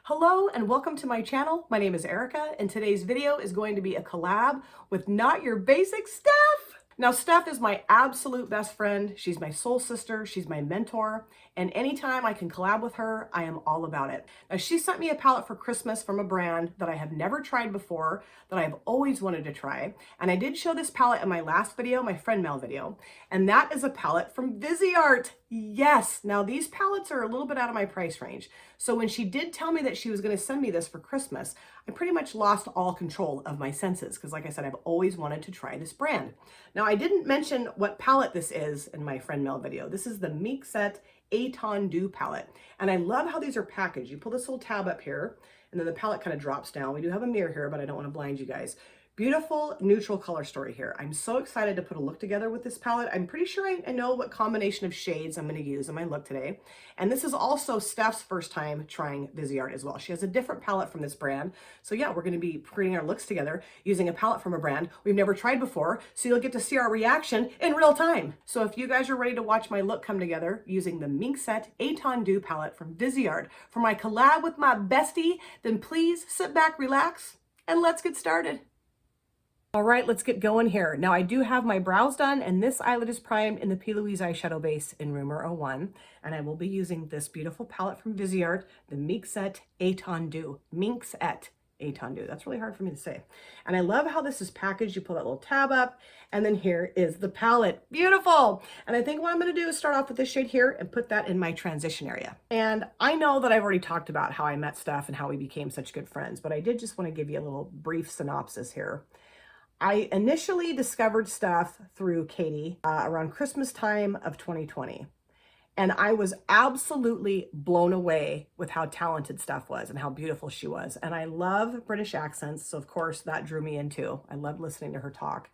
Hello and welcome to my channel. My name is Erica and today's video is going to be a collab with Not Your Basic Steph. Now, Steph is my absolute best friend. She's my soul sister. She's my mentor. And anytime I can collab with her, I am all about it. Now, she sent me a palette for Christmas from a brand that I have never tried before, that I've always wanted to try. And I did show this palette in my last video, my friend mail video. And that is a palette from Viseart. Yes. Now, these palettes are a little bit out of my price range. So when she did tell me that she was going to send me this for Christmas, I pretty much lost all control of my senses because, like I said, I've always wanted to try this brand. Now, I didn't mention what palette this is in my friend mail video. This is the Minxette Etendu palette. And I love how these are packaged. You pull this little tab up here, and then the palette kind of drops down. We do have a mirror here, but I don't want to blind you guys. Beautiful neutral color story here. I'm so excited to put a look together with this palette. I'm pretty sure I know what combination of shades I'm going to use in my look today. And this is also Steph's first time trying Viseart as well. She has a different palette from this brand. So yeah, we're going to be creating our looks together using a palette from a brand we've never tried before. So you'll get to see our reaction in real time. So if you guys are ready to watch my look come together using the Minxette Etendu palette from Viseart for my collab with my bestie, then please sit back, relax, and let's get started. All right, let's get going here. Now, I do have my brows done, and this eyelid is primed in the P. Louise eyeshadow base in Rumor 01. And I will be using this beautiful palette from Viseart, the Minxette Etendu. Minxette Etendu. That's really hard for me to say. And I love how this is packaged. You pull that little tab up, and then here is the palette. Beautiful! And I think what I'm going to do is start off with this shade here and put that in my transition area. And I know that I've already talked about how I met Steph and how we became such good friends, but I did just want to give you a little brief synopsis here. I initially discovered Steph through Katie around Christmas time of 2020. And I was absolutely blown away with how talented Steph was and how beautiful she was. And I love British accents, so of course that drew me in too. I loved listening to her talk.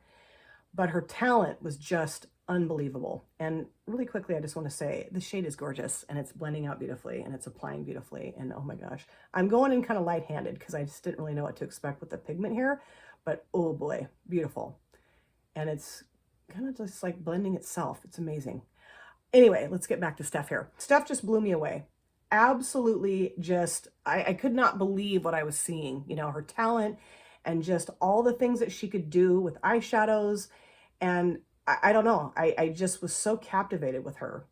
But her talent was just unbelievable. And really quickly, I just want to say the shade is gorgeous and it's blending out beautifully and it's applying beautifully. And oh my gosh, I'm going in kind of light-handed because I just didn't really know what to expect with the pigment here. But oh boy, beautiful. And it's kind of just like blending itself. It's amazing. Anyway, let's get back to Steph here. Steph just blew me away. Absolutely just, I could not believe what I was seeing. You know, her talent and just all the things that she could do with eyeshadows. And I don't know, I just was so captivated with her.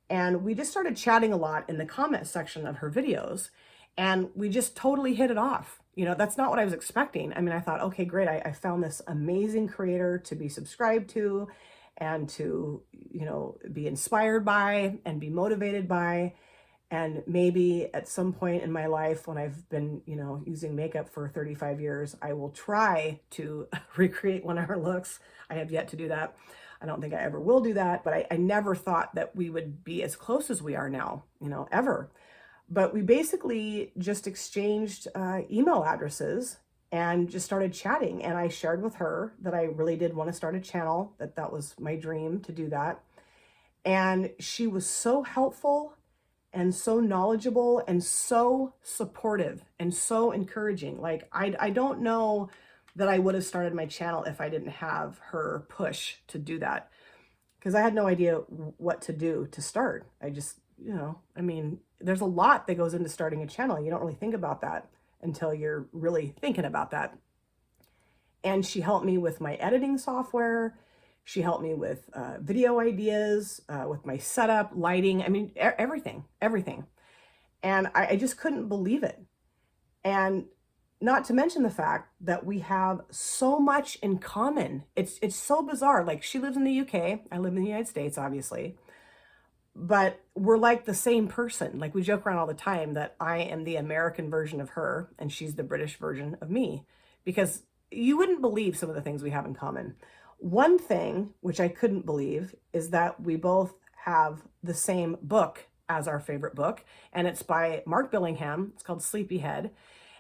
And we just started chatting a lot in the comment section of her videos. And we just totally hit it off. You know, that's not what I was expecting. I mean, I thought, okay, great. I found this amazing creator to be subscribed to and to, you know, be inspired by and be motivated by. And maybe at some point in my life when I've been, you know, using makeup for 35 years, I will try to recreate one of her looks. I have yet to do that. I don't think I ever will do that, but I never thought that we would be as close as we are now, you know, ever. But we basically just exchanged email addresses and just started chatting. And I shared with her that I really did want to start a channel, that was my dream to do that. And she was so helpful and so knowledgeable and so supportive and so encouraging. Like, I don't know that I would have started my channel if I didn't have her push to do that. Because I had no idea what to do to start. I just, you know, I mean, there's a lot that goes into starting a channel. You don't really think about that until you're really thinking about that. And she helped me with my editing software. She helped me with video ideas, with my setup, lighting. I mean, everything. And I just couldn't believe it. And not to mention the fact that we have so much in common. It's so bizarre. Like, she lives in the UK. I live in the United States, obviously. But we're like the same person. Like, we joke around all the time that I am the American version of her and she's the British version of me, because you wouldn't believe some of the things we have in common. One thing, which I couldn't believe, is that we both have the same book as our favorite book, and it's by Mark Billingham. It's called Sleepyhead,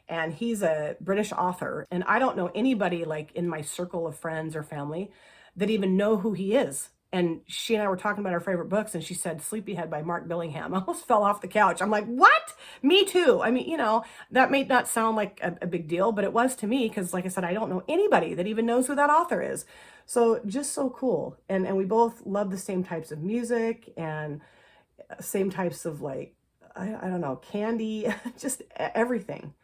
and he's a British author. And I don't know anybody like in my circle of friends or family that even know who he is. And she and I were talking about our favorite books, and she said Sleepyhead by Mark Billingham. I almost fell off the couch. I'm like, what? Me too. I mean, you know, that may not sound like a big deal, but it was to me because, like I said, I don't know anybody that even knows who that author is. So just so cool. And we both love the same types of music and same types of, like, I don't know, candy, just everything.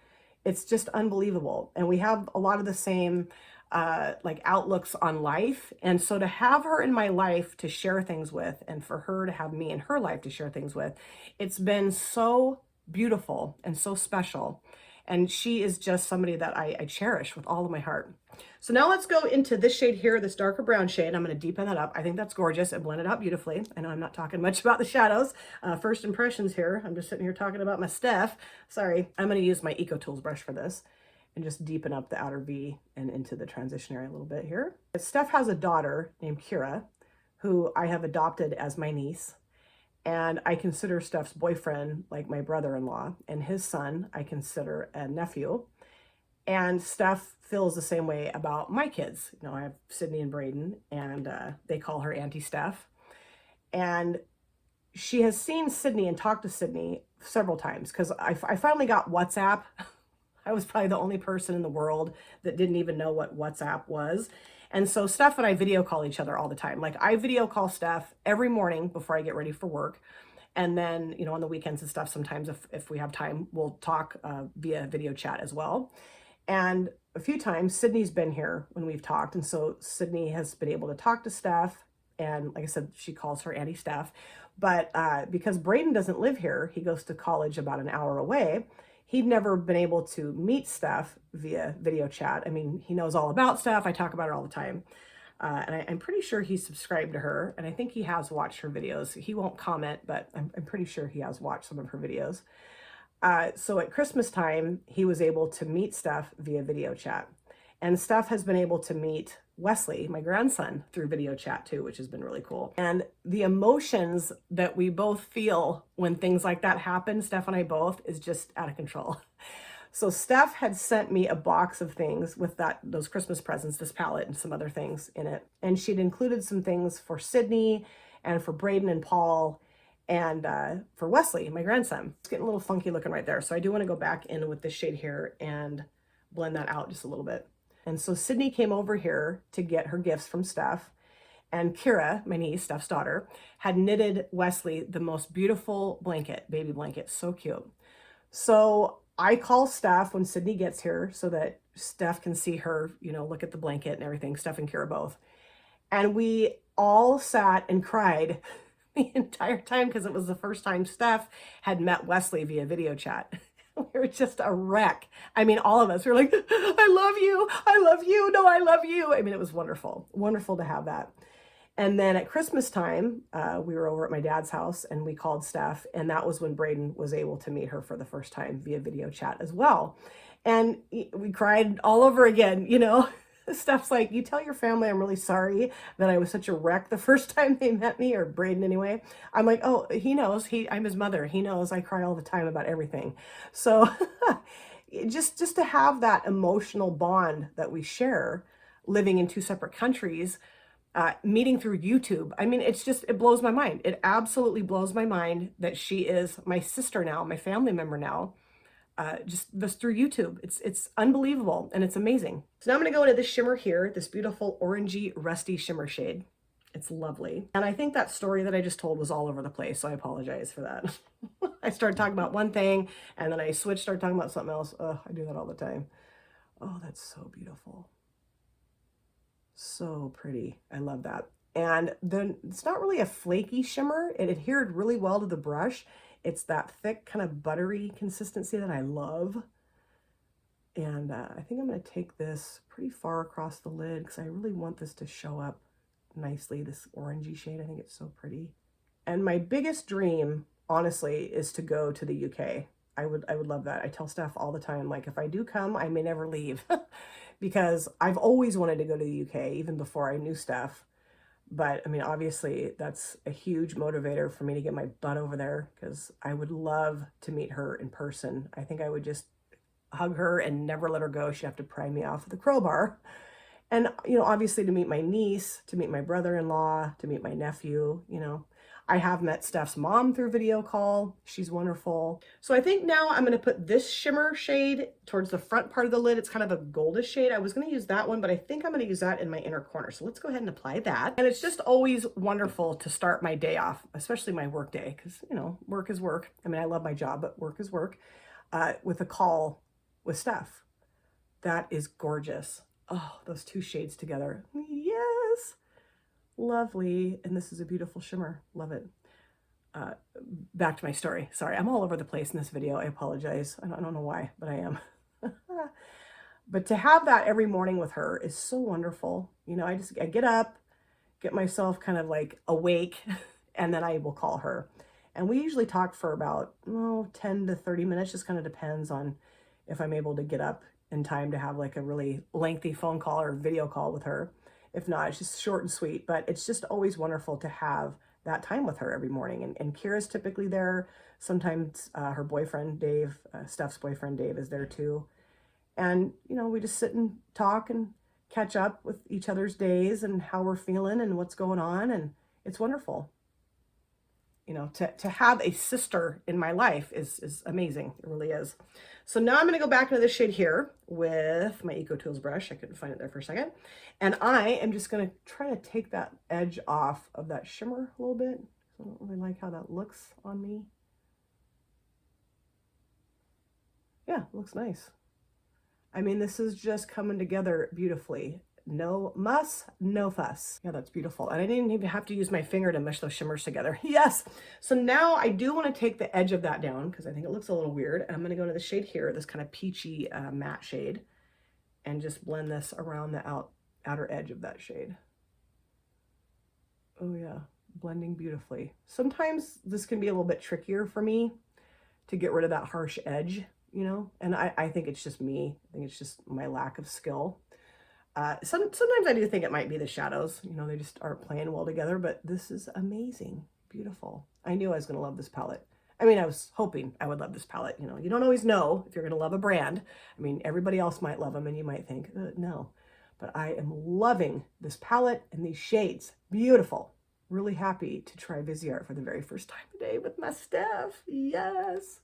It's just unbelievable. And we have a lot of the same like outlooks on life. And so to have her in my life to share things with, and for her to have me in her life to share things with, it's been so beautiful and so special. And she is just somebody that I cherish with all of my heart. So now let's go into this shade here, this darker brown shade. I'm going to deepen that up. I think that's gorgeous and blend it out beautifully. I know I'm not talking much about the shadows. First impressions here. I'm just sitting here talking about my Steph. Sorry. I'm going to use my Eco Tools brush for this and just deepen up the outer V and into the transition area a little bit here. Steph has a daughter named Kira, who I have adopted as my niece. And I consider Steph's boyfriend like my brother-in-law, and his son I consider a nephew. And Steph feels the same way about my kids. You know, I have Sydney and Braden, and they call her Auntie Steph. And she has seen Sydney and talked to Sydney several times because I finally got WhatsApp. I was probably the only person in the world that didn't even know what WhatsApp was. And so Steph and I video call each other all the time. Like, I video call Steph every morning before I get ready for work. And then, you know, on the weekends and stuff, sometimes if we have time, we'll talk via video chat as well. And a few times Sydney's been here when we've talked. And so Sydney has been able to talk to Steph. And like I said, she calls her Auntie Steph. But because Braden doesn't live here, he goes to college about an hour away. He'd never been able to meet Steph via video chat. I mean, he knows all about Steph. I talk about her all the time. And I'm pretty sure he's subscribed to her. And I think he has watched her videos. He won't comment, but I'm pretty sure he has watched some of her videos. So at Christmas time, he was able to meet Steph via video chat. And Steph has been able to meet Wesley, my grandson, through video chat too, which has been really cool. And the emotions that we both feel when things like that happen, Steph and I both, is just out of control. So Steph had sent me a box of things with those Christmas presents, this palette and some other things in it. And she'd included some things for Sydney and for Braden and Paul and for Wesley, my grandson. It's getting a little funky looking right there. So I do want to go back in with this shade here and blend that out just a little bit. And so Sydney came over here to get her gifts from Steph. And Kira, my niece, Steph's daughter, had knitted Wesley the most beautiful blanket, baby blanket. So cute. So I call Steph when Sydney gets here so that Steph can see her, you know, look at the blanket and everything, Steph and Kira both. And we all sat and cried the entire time because it was the first time Steph had met Wesley via video chat. We were just a wreck. I mean, all of us were like, I love you. I love you. No, I love you. I mean, it was wonderful. Wonderful to have that. And then at Christmas time, we were over at my dad's house and we called Steph. And that was when Braden was able to meet her for the first time via video chat as well. And we cried all over again, you know. Steph's like, you tell your family I'm really sorry that I was such a wreck the first time they met me, or Braden anyway. I'm like, oh, he knows. I'm his mother. He knows I cry all the time about everything. So just to have that emotional bond that we share, living in two separate countries, meeting through YouTube. I mean, it blows my mind. It absolutely blows my mind that she is my sister now, my family member now. Just through YouTube. It's unbelievable and it's amazing. So now I'm going to go into this shimmer here, this beautiful orangey rusty shimmer shade. It's lovely. And I think that story that I just told was all over the place, so I apologize for that. I started talking about one thing and then I started talking about something else. Oh, I do that all the time. Oh, that's so beautiful. So pretty. I love that. And then it's not really a flaky shimmer. It adhered really well to the brush. It's that thick, kind of buttery consistency that I love. And I think I'm going to take this pretty far across the lid because I really want this to show up nicely, this orangey shade. I think it's so pretty. And my biggest dream, honestly, is to go to the UK. I would love that. I tell Steph all the time, like, if I do come, I may never leave because I've always wanted to go to the UK, even before I knew Steph. But I mean, obviously that's a huge motivator for me to get my butt over there because I would love to meet her in person. I think I would just hug her and never let her go. She'd have to pry me off with a crowbar. And, you know, obviously to meet my niece, to meet my brother-in-law, to meet my nephew, you know. I have met Steph's mom through video call. She's wonderful. So I think now I'm going to put this shimmer shade towards the front part of the lid. It's kind of a goldish shade. I was going to use that one, but I think I'm going to use that in my inner corner. So let's go ahead and apply that. And it's just always wonderful to start my day off, especially my work day, because, you know, work is work. I mean, I love my job, but work is work, with a call with Steph. That is gorgeous. Oh, those two shades together. Yes. Lovely. And this is a beautiful shimmer. Love it. Back to my story. Sorry, I'm all over the place in this video. I apologize. I don't know why, but I am. But to have that every morning with her is so wonderful. You know, I get up, get myself kind of like awake, and then I will call her. And we usually talk for about 10 to 30 minutes. Just kind of depends on if I'm able to get up in time to have like a really lengthy phone call or video call with her. If not, it's just short and sweet, but it's just always wonderful to have that time with her every morning. And Kira's typically there. Sometimes her boyfriend, Dave, Steph's boyfriend, Dave, is there too. And, you know, we just sit and talk and catch up with each other's days and how we're feeling and what's going on. And it's wonderful. You know, to have a sister in my life is amazing. It really is. So now I'm going to go back into this shade here with my Eco Tools brush. I couldn't find it there for a second. And I am just going to try to take that edge off of that shimmer a little bit. I don't really like how that looks on me. Yeah, it looks nice. I mean, this is just coming together beautifully. No muss, no fuss. Yeah, that's beautiful. And I didn't even have to use my finger to mush those shimmers together. Yes. So now I do want to take the edge of that down because I think it looks a little weird. And I'm going to go into the shade here, this kind of peachy matte shade, and just blend this around the outer edge of that shade. Oh yeah, blending beautifully. Sometimes this can be a little bit trickier for me to get rid of that harsh edge, you know, and I think it's just me. I think it's just my lack of skill. Sometimes I do think it might be the shadows, you know, they just aren't playing well together, but this is amazing. Beautiful. I knew I was going to love this palette. I mean, I was hoping I would love this palette. You know, you don't always know if you're going to love a brand. I mean, everybody else might love them and you might think, no, but I am loving this palette and these shades. Beautiful. Really happy to try Viseart for the very first time today with my Steph. Yes.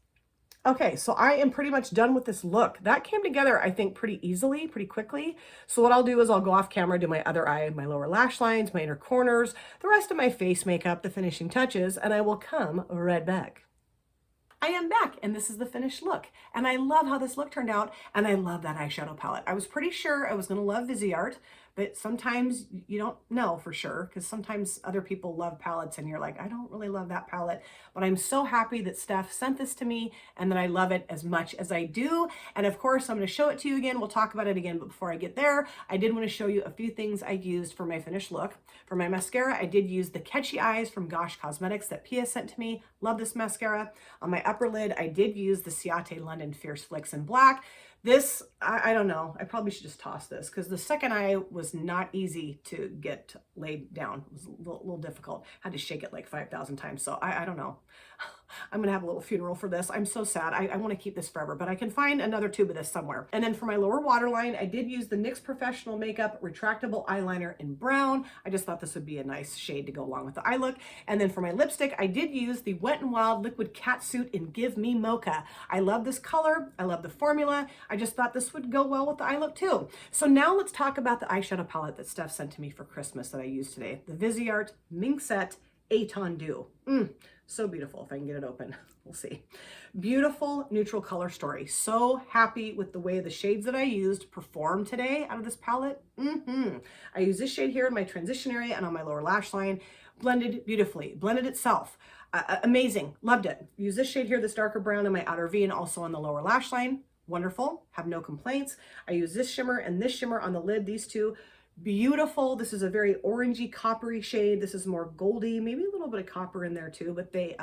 Okay, so I am pretty much done with this look. That came together, I think, pretty easily, pretty quickly. So what I'll do is I'll go off camera, do my other eye, my lower lash lines, my inner corners, the rest of my face makeup, the finishing touches, and I will come right back. I am back, and this is the finished look. And I love how this look turned out, and I love that eyeshadow palette. I was pretty sure I was going to love Viseart, but sometimes you don't know for sure, because sometimes other people love palettes, and you're like, I don't really love that palette. But I'm so happy that Steph sent this to me, and that I love it as much as I do. And of course, I'm going to show it to you again. We'll talk about it again, but before I get there, I did want to show you a few things I used for my finished look. For my mascara, I did use the Catchy Eyes from Gosh Cosmetics that Pia sent to me. Love this mascara. On my upper lid, I did use the Ciate London Fierce Flicks in black. This, I don't know, I probably should just toss this because the second eye was not easy to get laid down. It was a little difficult. I had to shake it like 5,000 times. So I don't know. I'm going to have a little funeral for this. I'm so sad. I want to keep this forever, but I can find another tube of this somewhere. And then for my lower waterline, I did use the NYX Professional Makeup Retractable Eyeliner in brown. I just thought this would be a nice shade to go along with the eye look. And then for my lipstick, I did use the Wet n Wild Liquid Catsuit in Give Me Mocha. I love this color. I love the formula. I just thought this would go well with the eye look too. So now let's talk about the eyeshadow palette that Steph sent to me for Christmas that I used today. The Viseart Minxette Etendu. So beautiful. If I can get it open, we'll see. Beautiful neutral color story. So happy with the way the shades that I used performed today out of this palette. I use this shade here in my transition area and on my lower lash line. Blended beautifully. Blended itself. Amazing. Loved it. Use this shade here, this darker brown in my outer V and also on the lower lash line. Wonderful. Have no complaints. I use this shimmer and this shimmer on the lid. These two. Beautiful. This is a very orangey coppery shade. This is more goldy, maybe a little bit of copper in there too, but they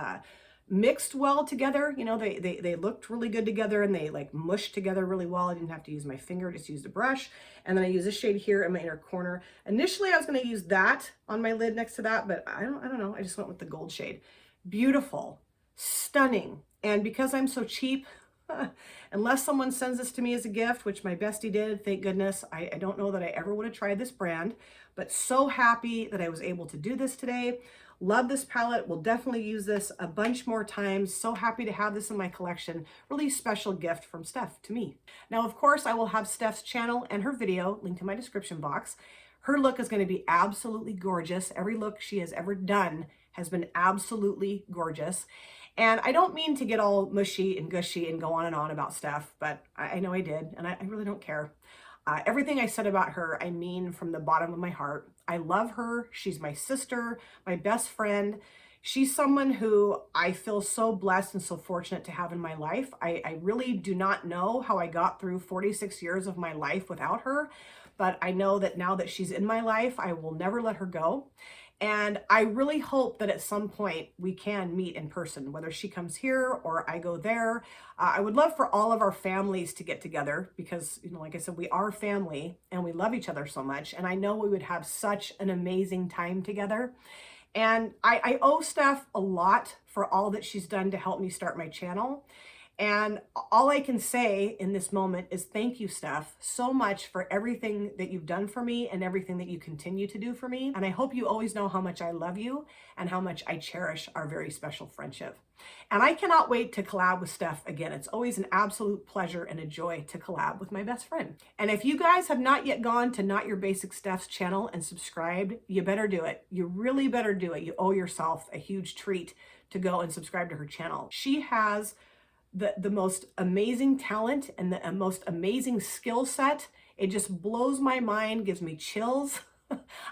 mixed well together. You know, they looked really good together and they like mushed together really well. I didn't have to use my finger, just used a brush. And then I use this shade here in my inner corner. Initially, I was going to use that on my lid next to that, but I don't know. I just went with the gold shade. Beautiful, stunning. And because I'm so cheap, Unless someone sends this to me as a gift, which my bestie did, thank goodness. I don't know that I ever would have tried this brand, but so happy that I was able to do this today. Love this palette. Will definitely use this a bunch more times. So happy to have this in my collection. Really special gift from Steph to me. Now, of course, I will have Steph's channel and her video linked in my description box. Her look is going to be absolutely gorgeous. Every look she has ever done has been absolutely gorgeous. And I don't mean to get all mushy and gushy and go on and on about Steph, but I know I did, and I really don't care. Everything I said about her, I mean from the bottom of my heart. I love her. She's my sister, my best friend. She's someone who I feel so blessed and so fortunate to have in my life. I really do not know how I got through 46 years of my life without her, but I know that now that she's in my life, I will never let her go. And I really hope that at some point we can meet in person, whether she comes here or I go there. I would love for all of our families to get together because, you know, like I said, we are family and we love each other so much. And I know we would have such an amazing time together. And I owe Steph a lot for all that she's done to help me start my channel. And all I can say in this moment is thank you, Steph, so much for everything that you've done for me and everything that you continue to do for me. And I hope you always know how much I love you and how much I cherish our very special friendship. And I cannot wait to collab with Steph again. It's always an absolute pleasure and a joy to collab with my best friend. And if you guys have not yet gone to Not Your Basic Steph's channel and subscribed, you better do it. You really better do it. You owe yourself a huge treat to go and subscribe to her channel. She has the most amazing talent and the most amazing skill set. It just blows my mind, gives me chills.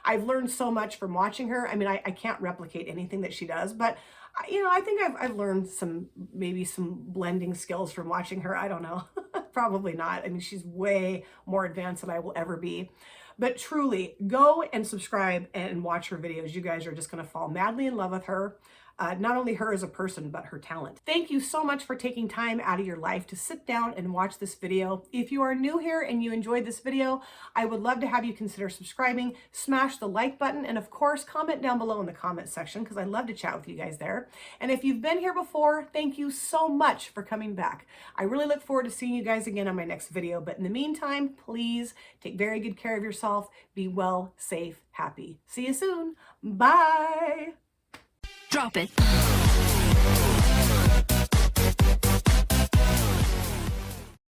I've learned so much from watching her. I mean, I can't replicate anything that she does, but you know, I think I've learned maybe some blending skills from watching her. I don't know, probably not. I mean, she's way more advanced than I will ever be. But truly, go and subscribe and watch her videos. You guys are just going to fall madly in love with her. Not only her as a person, but her talent. Thank you so much for taking time out of your life to sit down and watch this video. If you are new here and you enjoyed this video, I would love to have you consider subscribing, smash the like button, and of course, comment down below in the comment section because I love to chat with you guys there. And if you've been here before, thank you so much for coming back. I really look forward to seeing you guys again on my next video. But in the meantime, please take very good care of yourself. Be well, safe, happy. See you soon. Bye. Drop it.